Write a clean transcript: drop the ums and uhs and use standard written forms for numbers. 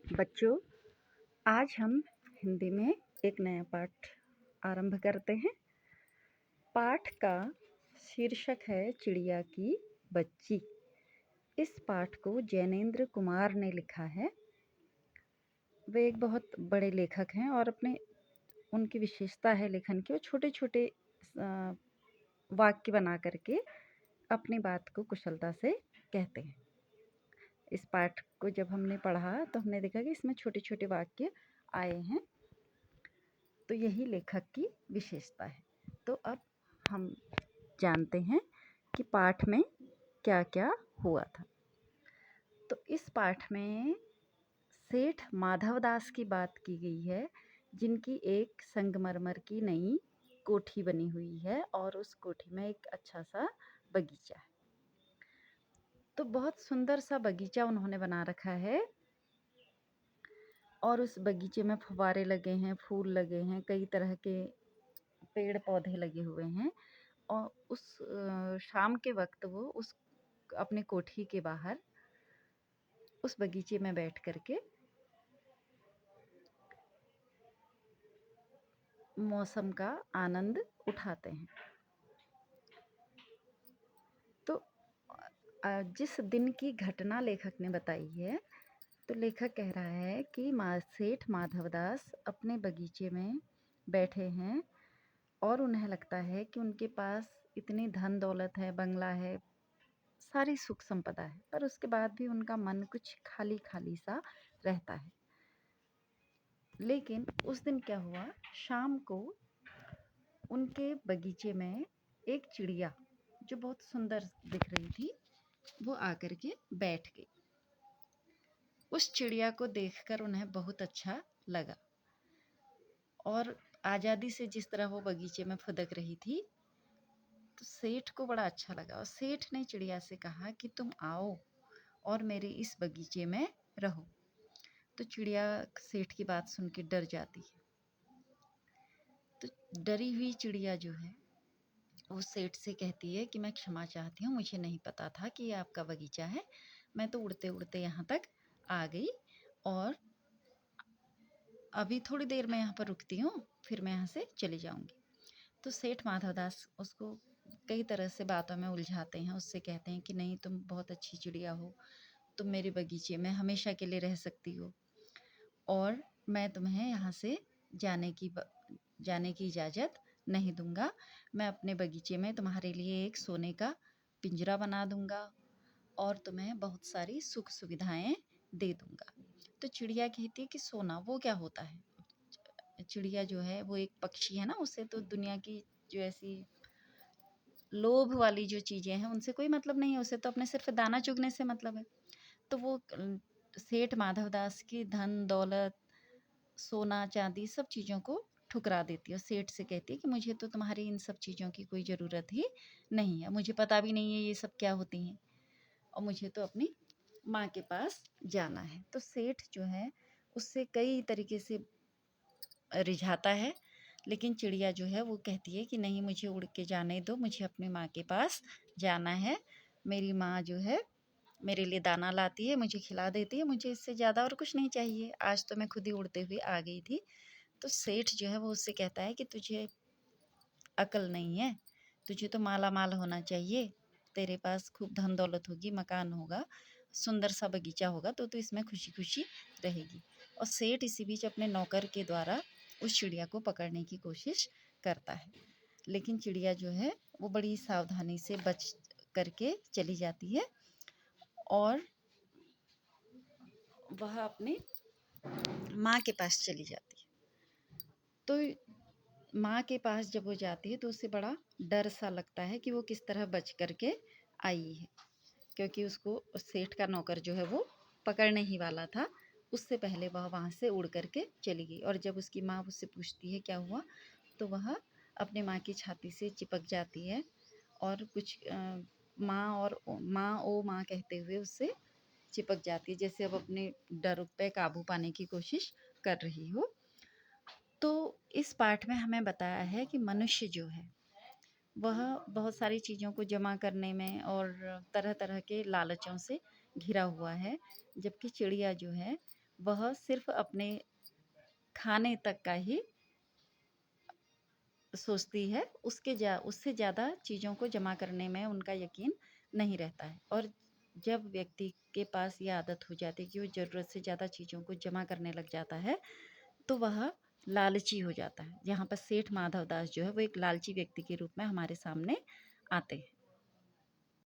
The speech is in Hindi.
बच्चों, आज हम हिंदी में एक नया पाठ आरंभ करते हैं। पाठ का शीर्षक है चिड़िया की बच्ची। इस पाठ को जैनेन्द्र कुमार ने लिखा है। वे एक बहुत बड़े लेखक हैं और उनकी विशेषता है लेखन की, वो छोटे छोटे वाक्य बना करके अपनी बात को कुशलता से कहते हैं। इस पाठ को जब हमने पढ़ा तो हमने देखा कि इसमें छोटे छोटे वाक्य आए हैं, तो यही लेखक की विशेषता है। तो अब हम जानते हैं कि पाठ में क्या क्या हुआ था। तो इस पाठ में सेठ माधवदास की बात की गई है, जिनकी एक संगमरमर की नई कोठी बनी हुई है और उस कोठी में एक अच्छा सा बगीचा है। तो बहुत सुंदर सा बगीचा उन्होंने बना रखा है और उस बगीचे में फव्वारे लगे हैं, फूल लगे हैं, कई तरह के पेड़ पौधे लगे हुए हैं। और उस शाम के वक्त वो उस अपने कोठी के बाहर उस बगीचे में बैठ करके मौसम का आनंद उठाते हैं। तो जिस दिन की घटना लेखक ने बताई है, तो लेखक कह रहा है कि सेठ माधवदास अपने बगीचे में बैठे हैं और उन्हें लगता है कि उनके पास इतनी धन दौलत है, बंगला है, सारी सुख संपदा है, पर उसके बाद भी उनका मन कुछ खाली खाली सा रहता है। लेकिन उस दिन क्या हुआ, शाम को उनके बगीचे में एक चिड़िया जो बहुत सुंदर दिख रही थी, वो आकर के बैठ गई। उस चिड़िया को देखकर उन्हें बहुत अच्छा लगा और आज़ादी से जिस तरह वो बगीचे में फुदक रही थी, तो सेठ को बड़ा अच्छा लगा और सेठ ने चिड़िया से कहा कि तुम आओ और मेरे इस बगीचे में रहो। तो चिड़िया सेठ की बात सुन के डर जाती है। तो डरी हुई चिड़िया जो है वो सेठ से कहती है कि मैं क्षमा चाहती हूँ, मुझे नहीं पता था कि ये आपका बगीचा है, मैं तो उड़ते उड़ते यहाँ तक आ गई और अभी थोड़ी देर में यहाँ पर रुकती हूँ, फिर मैं यहाँ से चली जाऊँगी। तो सेठ माधवदास उसको कई तरह से बातों में उलझाते हैं, उससे कहते हैं कि नहीं, तुम बहुत अच्छी चिड़िया हो, तुम मेरे बगीचे में हमेशा के लिए रह सकती हो और मैं तुम्हें यहाँ से जाने की इजाज़त नहीं दूंगा। मैं अपने बगीचे में तुम्हारे लिए एक सोने का पिंजरा बना दूंगा और तुम्हें बहुत सारी सुख सुविधाएं दे दूंगा। तो चिड़िया कहती है कि सोना वो क्या होता है? चिड़िया जो है वो एक पक्षी है ना, उसे तो दुनिया की जो ऐसी लोभ वाली जो चीज़ें हैं उनसे कोई मतलब नहीं है, उसे तो अपने सिर्फ दाना चुगने से मतलब है। तो वो सेठ माधवदास की धन दौलत, सोना चांदी सब चीज़ों को ठुकरा देती है और सेठ से कहती है कि मुझे तो तुम्हारी इन सब चीज़ों की कोई ज़रूरत ही नहीं है, मुझे पता भी नहीं है ये सब क्या होती हैं और मुझे तो अपनी माँ के पास जाना है। तो सेठ जो है उससे कई तरीके से रिझाता है, लेकिन चिड़िया जो है वो कहती है कि नहीं, मुझे उड़ के जाने दो, मुझे अपनी माँ के पास जाना है। मेरी माँ जो है मेरे लिए दाना लाती है, मुझे खिला देती है, मुझे इससे ज़्यादा और कुछ नहीं चाहिए। आज तो मैं खुद ही उड़ते हुए आ गई थी। तो सेठ जो है वो उससे कहता है कि तुझे अकल नहीं है, तुझे तो माला माल होना चाहिए, तेरे पास खूब धन दौलत होगी, मकान होगा, सुंदर सा बगीचा होगा, तो तू इसमें खुशी खुशी रहेगी। और सेठ इसी बीच अपने नौकर के द्वारा उस चिड़िया को पकड़ने की कोशिश करता है, लेकिन चिड़िया जो है वो बड़ी सावधानी से बच करके चली जाती है और वह अपने माँ के पास चली जाती है। तो माँ के पास जब वो जाती है तो उसे बड़ा डर सा लगता है कि वो किस तरह बच करके आई है, क्योंकि उसको सेठ का नौकर जो है वो पकड़ने ही वाला था। उससे पहले वह वहाँ से उड़ करके चली गई और जब उसकी माँ उससे पूछती है क्या हुआ, तो वह अपने माँ की छाती से चिपक जाती है और कुछ माँ और माँ ओ माँ कहते हुए उससे चिपक जाती है, जैसे अब अपने डर पे काबू पाने की कोशिश कर रही हो। तो इस पाठ में हमें बताया है कि मनुष्य जो है वह बहुत सारी चीज़ों को जमा करने में और तरह तरह के लालचों से घिरा हुआ है, जबकि चिड़िया जो है वह सिर्फ़ अपने खाने तक का ही सोचती है, उससे ज़्यादा चीज़ों को जमा करने में उनका यकीन नहीं रहता है। और जब व्यक्ति के पास ये आदत हो जाती है कि वो ज़रूरत से ज़्यादा चीज़ों को जमा करने लग जाता है, तो वह लालची हो जाता है। यहाँ पर सेठ माधव दास जो है वो एक लालची व्यक्ति के रूप में हमारे सामने आते हैं।